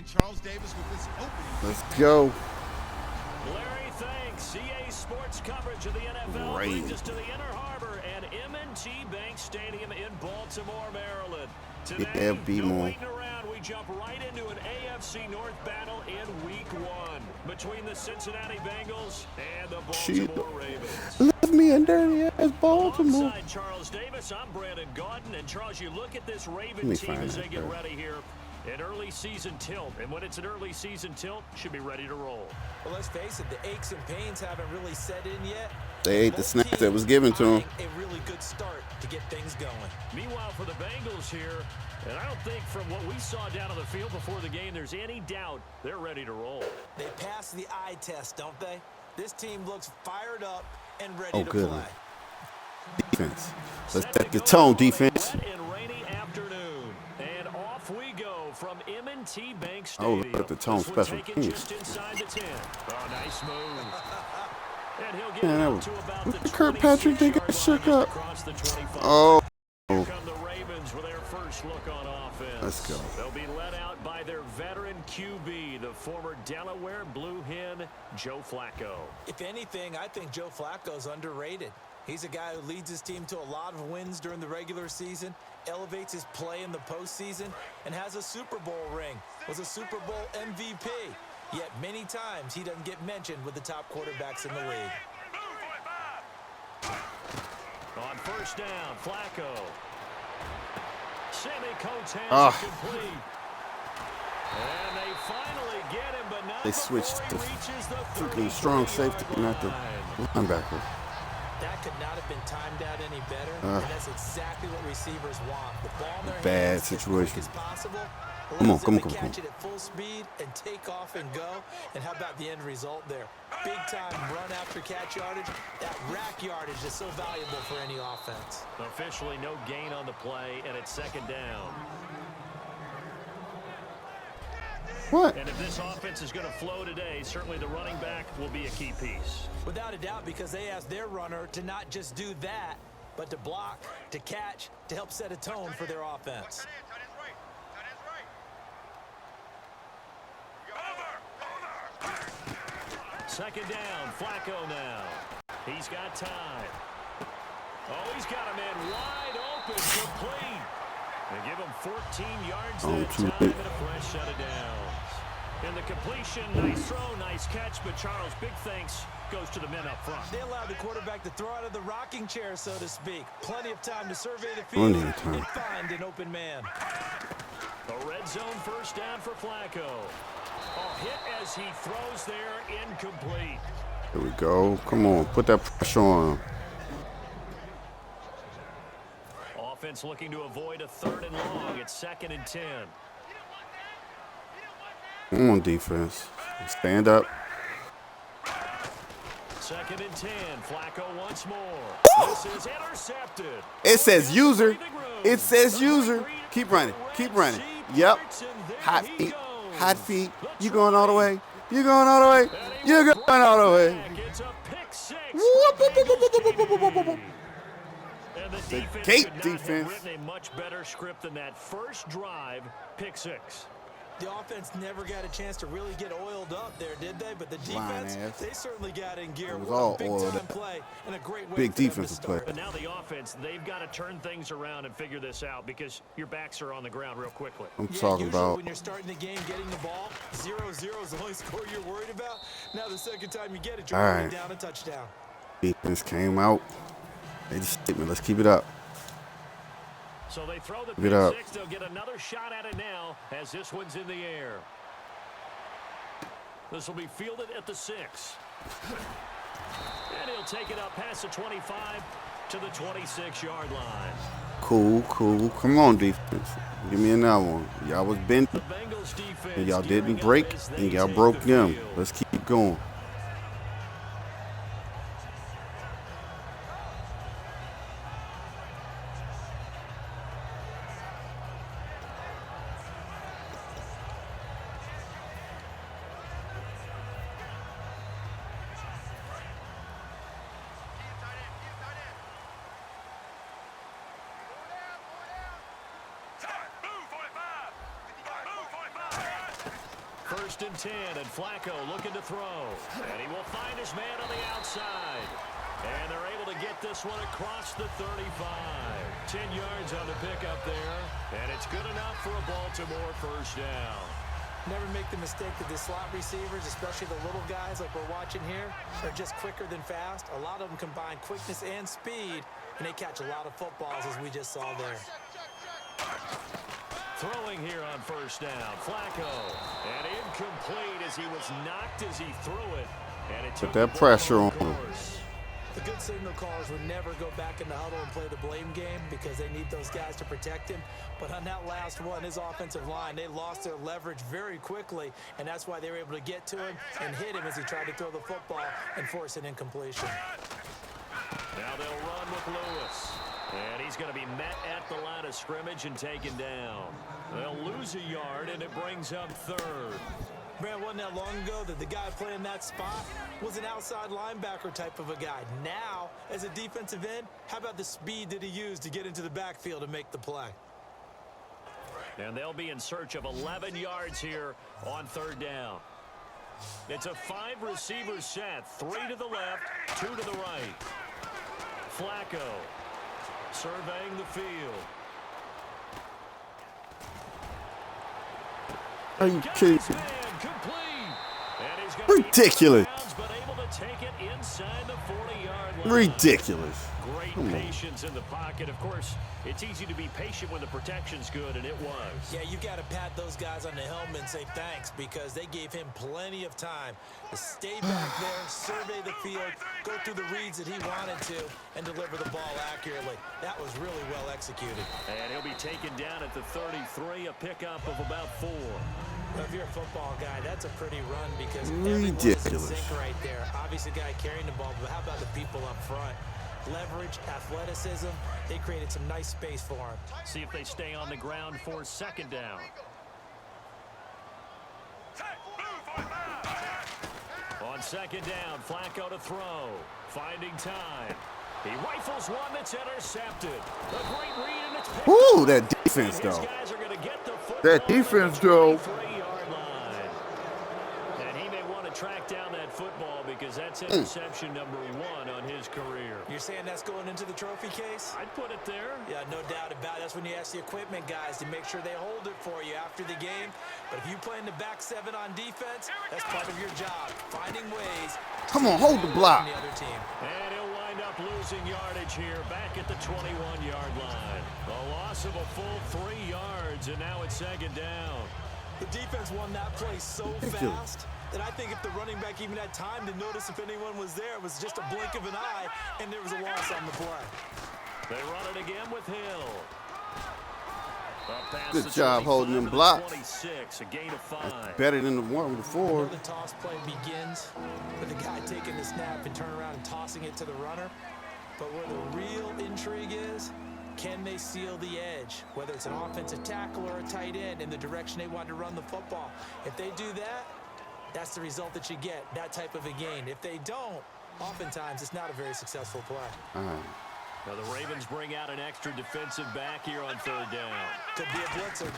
Charles Davis with this opening. Let's go. Larry, thanks. CA Sports coverage of the NFL brings us to the Inner Harbor and M&T Bank Stadium in Baltimore, Maryland. Today, no waiting around. We jump right into an AFC North battle in Week 1 between the Cincinnati Bengals and the Baltimore Ravens. Left me in dirty ass Baltimore. Alongside Charles Davis, I'm Brandon Gaudin. And Charles, you look at this Raven team as they get ready here. An early season tilt, and when it's an early season tilt, should be ready to roll. Well, let's face it, the aches and pains haven't really set in yet. They ate the snap that was given to them. A really good start to get things going. Meanwhile, for the Bengals here, and I don't think from what we saw down on the field before the game, there's any doubt they're ready to roll. They pass the eye test, don't they? This team looks fired up and ready to play. Defense. Let's set the tone, defense. We go from M&T Bank Stadium. Oh, look at the tone, special teams. Oh, nice move. And he'll get Man, to about the Kirkpatrick, they got shook up. Oh. Here come the Ravens with their first look on offense. Let's go. They'll be led out by their veteran QB, the former Delaware Blue Hen, Joe Flacco. If anything, I think Joe Flacco's underrated. He's a guy who leads his team to a lot of wins during the regular season, elevates his play in the postseason, and has a Super Bowl ring, was a Super Bowl MVP. Yet many times he doesn't get mentioned with the top quarterbacks in the league. On first down, Flacco. Sammy Coates hands it complete. And they finally get him, but not they switched to freaking strong safety, not the linebacker. That could not have been timed out any better, and that's exactly what receivers want. The ball in their bad hands situation. as possible. Come on. Catch it at full speed and take off and go. And how about the end result there? Big time run after catch yardage. That rack yardage is so valuable for any offense. Officially no gain on the play, and it's second down. What? And if this offense is going to flow today, certainly the running back will be a key piece. Without a doubt, because they asked their runner to not just do that, but to block, to catch, to help set a tone for their offense. Second down, Flacco now. He's got time. Oh, he's got a man wide open, complete. They give him 14 yards that time and a fresh set of downs. And the completion, nice throw, nice catch, but Charles, big thanks goes to the men up front. They allowed the quarterback to throw out of the rocking chair, so to speak. Plenty of time to survey the field and find an open man. A red zone first down for Flacco. A hit as he throws there, incomplete. Here we go. Come on, put that pressure on him. Offense looking to avoid a 3rd and long. It's 2nd and 10. Come on, defense. Stand up. 2nd and 10. Flacco once more. This is intercepted. It says user. It says user. Keep running. Keep running. Yep. Hot feet. Hot feet. You going all the way? You going all the way? You're going all the way. It's a pick six. And the defense gate could not defense. have written a much better script than that first drive, pick 6. The offense never got a chance to really get oiled up there, did they? But the defense, they certainly got in gear. It was all oiled big-time play and a great way big for them defensive to play. start. But now the offense, they've got to turn things around and figure this out because your backs are on the ground real quickly. I'm talking about. When you're starting the game, getting the ball, 0-0 is the only score you're worried about. Now the second time you get it, you're already down a touchdown. Defense came out. They just statement. Let's keep it up. So they throw the Keep it up. pick 6. They'll get another shot at it now as this one's in the air. This will be fielded at the 6. And he'll take it up past the 25 to the 26-yard line. Cool. Come on, defense. Give me another one. Y'all was bent, and y'all didn't break, and y'all broke them. Let's keep going. first and 10, and Flacco looking to throw. And he will find his man on the outside. And they're able to get this one across the 35. 10 yards on the pickup there. And it's good enough for a Baltimore first down. Never make the mistake that the slot receivers, especially the little guys like we're watching here, are just quicker than fast. A lot of them combine quickness and speed, and they catch a lot of footballs, as we just saw there. Throwing here on first down, Flacco. And incomplete as he was knocked as he threw it. And it took that pressure on him. The good signal callers would never go back in the huddle and play the blame game because they need those guys to protect him. But on that last one, his offensive line, they lost their leverage very quickly, and that's why they were able to get to him and hit him as he tried to throw the football and force an incompletion. Now they'll run with Lewis. And he's going to be met at the line of scrimmage and taken down. They'll lose a yard, and it brings up third. Man, wasn't that long ago that the guy playing that spot was an outside linebacker type of a guy. Now, as a defensive end, how about the speed that he used to get into the backfield and make the play? And they'll be in search of 11 yards here on third down. It's a 5-receiver set, 3 to the left, 2 to the right. Flacco surveying the field. Are you kidding? Ridiculous. Ridiculous. Great patience in the pocket. Of course, it's easy to be patient when the protection's good, and it was. Yeah, you got to pat those guys on the helmet and say thanks because they gave him plenty of time to stay back there, survey the field, go through the reads that he wanted to, and deliver the ball accurately. That was really well executed. And he'll be taken down at the 33, a pickup of about 4. If you're a football guy, that's a pretty run because everyone is in sync right there. Obviously, the guy carrying the ball, but how about the people up front? Leverage, athleticism, they created some nice space for him. See if they stay on the ground for second down. On second down, Flacco to throw. Finding time. He rifles one that's intercepted. A great read, and it's picked. Ooh, that defense, though. That defense, though. And he may want to track down that football because that's interception number 1 on his career. You're saying that's going into the trophy case? I'd put it there. Yeah, no doubt about it. That's when you ask the equipment guys to make sure they hold it for you after the game. But if you play in the back 7 on defense, that's part of your job. Finding ways. Come on, hold the block. The other team. And he'll wind up losing yardage here back at the 21-yard line. A loss of a full 3 yards, and now it's second down. The defense won that play so fast that I think if the running back even had time to notice if anyone was there, it was just a blink of an eye, and there was a loss on the play. They run it again with Hill. Good job holding them blocks. 26, a gain of 5. Better than the one before. The toss play begins with the guy taking the snap and turning around and tossing it to the runner. But where the real intrigue is, can they seal the edge? Whether it's an offensive tackle or a tight end in the direction they want to run the football. If they do that, that's the result that you get, that type of a gain. If they don't, oftentimes it's not a very successful play. Now the Ravens bring out an extra defensive back here on third down. Could be a blitzer.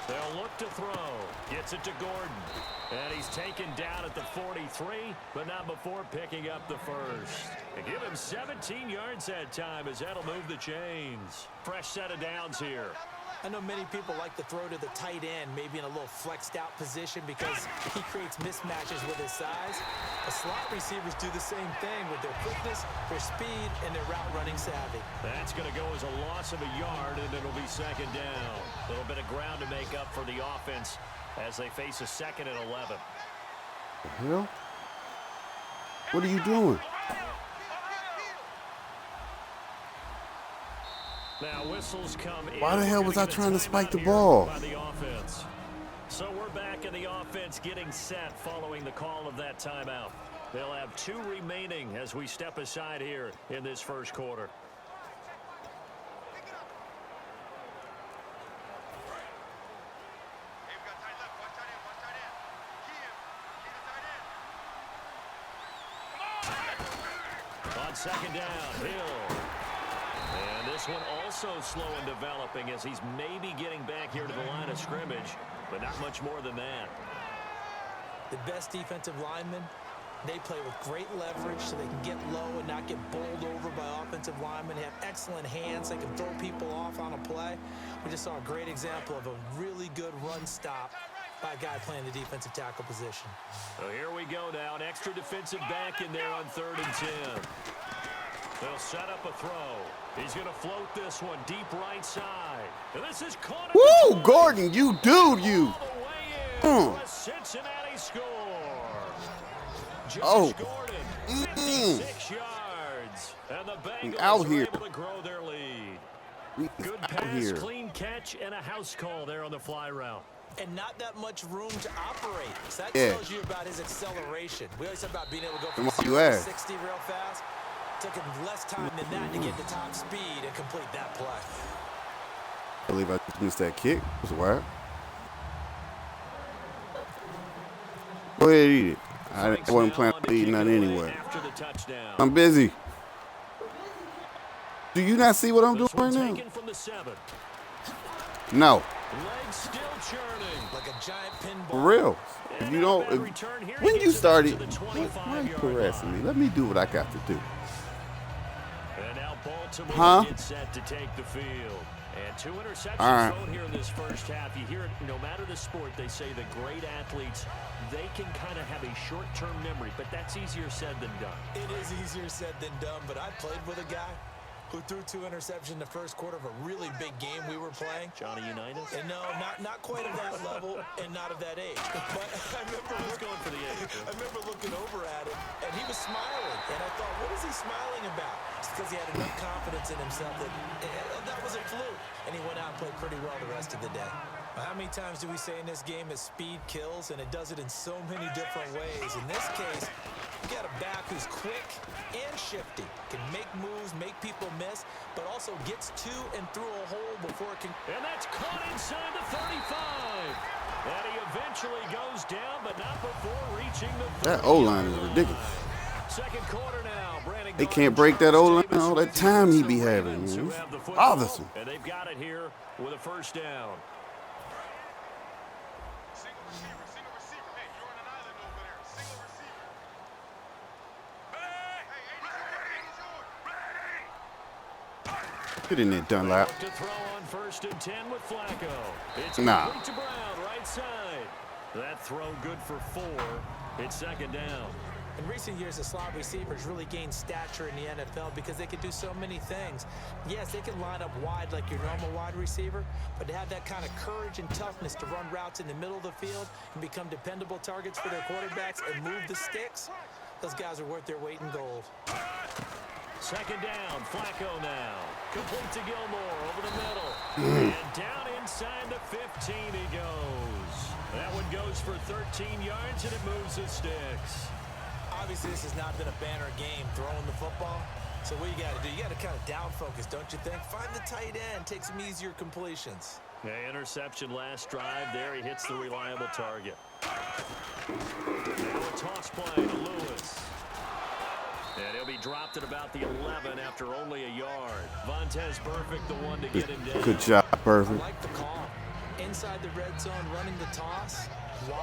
They'll look to throw. Gets it to Gordon. And he's taken down at the 43, but not before picking up the first. They give him 17 yards that time as that'll move the chains. Fresh set of downs here. I know many people like to throw to the tight end, maybe in a little flexed out position because he creates mismatches with his size. The slot receivers do the same thing with their quickness, their speed, and their route running savvy. That's going to go as a loss of a yard, and it'll be second down. A little bit of ground to make up for the offense as they face a 2nd and 11. The hell? What are you doing? Now whistles come in. Why the hell was I trying to spike the ball? By the offense. So we're back in the offense getting set following the call of that timeout. They'll have 2 remaining as we step aside here in this first quarter. On second down, Hill. And this one also slow in developing as he's maybe getting back here to the line of scrimmage, but not much more than that. The best defensive linemen, they play with great leverage so they can get low and not get bowled over by offensive linemen. They have excellent hands. They can throw people off on a play. We just saw a great example of a really good run stop by a guy playing the defensive tackle position. So here we go now. An extra defensive back in there on 3rd and 10. They'll set up a throw. He's going to float this one deep right side. And this is caught. Woo, Gordon, you dude, you. For a Cincinnati score. Oh. Gordon, 56 yards. And the Bengals out are here. able to grow their lead. Good out pass, here. clean catch, and a house call there on the fly route. And not that much room to operate. So that tells you about his acceleration. We always talk about being able to go from 0 to 60 real fast. Took him less time than that to get to top speed and complete that play. I believe I missed that kick. It was wild. Go ahead and eat it. I wasn't planning on eating that anyway. I'm busy. Do you not see what I'm doing right now? No. Legs still churning like a giant pinball. For real. If you don't, when you started, why are you harassing me? Let me do what I got to do. And now Baltimore gets set to take the field. And 2 interceptions thrown here in this first half. You hear it, no matter the sport, they say the great athletes, they can kind of have a short-term memory, but that's easier said than done. It is easier said than done, but I played with a guy who threw 2 interceptions in the first quarter of a really big game we were playing. Johnny Unitas? And no, not quite of that level and not of that age. But I remember looking over at him, and he was smiling. And I thought, what is he smiling about? It's because he had enough confidence in himself that was a fluke. And he went out and played pretty well the rest of the day. How many times do we say in this game that speed kills, and it does it in so many different ways? In this case, you got a back who's quick and shifty, can make moves, make people miss, but also gets to and through a hole before it can. And that's caught inside the 35. And he eventually goes down, but not before reaching the 30. That O-line is ridiculous. Second quarter now. Brandon They can't break that O-line all that time he be having. Bothersome. And they've got it here with a first down. Single receiver. Hey, you're on an island over there. Single receiver. Hey, Get in there, Dunlap. To throw on 1st and 10 with Flacco. It's nah. complete to Brown, right side. That throw good for 4. It's second down. In recent years, the slot receivers really gained stature in the NFL because they can do so many things. Yes, they can line up wide like your normal wide receiver, but to have that kind of courage and toughness to run routes in the middle of the field and become dependable targets for their quarterbacks and move the sticks, those guys are worth their weight in gold. Second down, Flacco now. Complete to Gilmore over the middle. And down inside the 15 he goes. That one goes for 13 yards, and it moves the sticks. Obviously, this has not been a banner game throwing the football. So what you got to do, you got to kind of down focus, don't you think? Find the tight end, take some easier completions. Yeah, interception last drive there. He hits the reliable target. Now a toss play to Lewis. And he'll be dropped at about the 11 after only a yard. Vontez Perfect, the one to get him down. Good job, Perfect. I like the call. Inside the red zone, running the toss. Why?